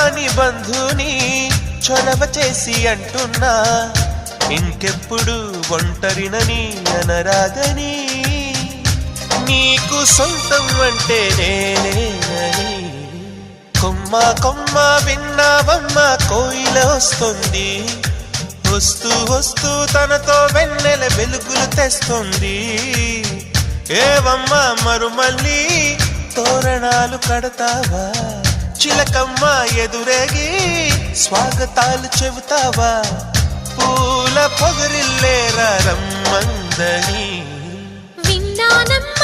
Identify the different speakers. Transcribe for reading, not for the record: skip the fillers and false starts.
Speaker 1: రాని బంధుని చొరవ చేసి అంటున్నా, ఇంకెప్పుడు ఒంటరినని అనరాదని, నీకు సొంతం అంటే నేనేనని. కొమ్మ కొమ్మ విన్నావమ్మ కోయిల వస్తుంది, వస్తూ వస్తూ తనతో వెన్నెల వెలుగులు తెస్తుంది. ఏవమ్మ మరుమల్లి తోరణాలు కడతావా, చిలకమ్మ ఎదురేగి స్వాగతాలు చెబుతావా, పూల పొగరిల్లేరా రమ్మందని.
Speaker 2: విన్నానమ్మ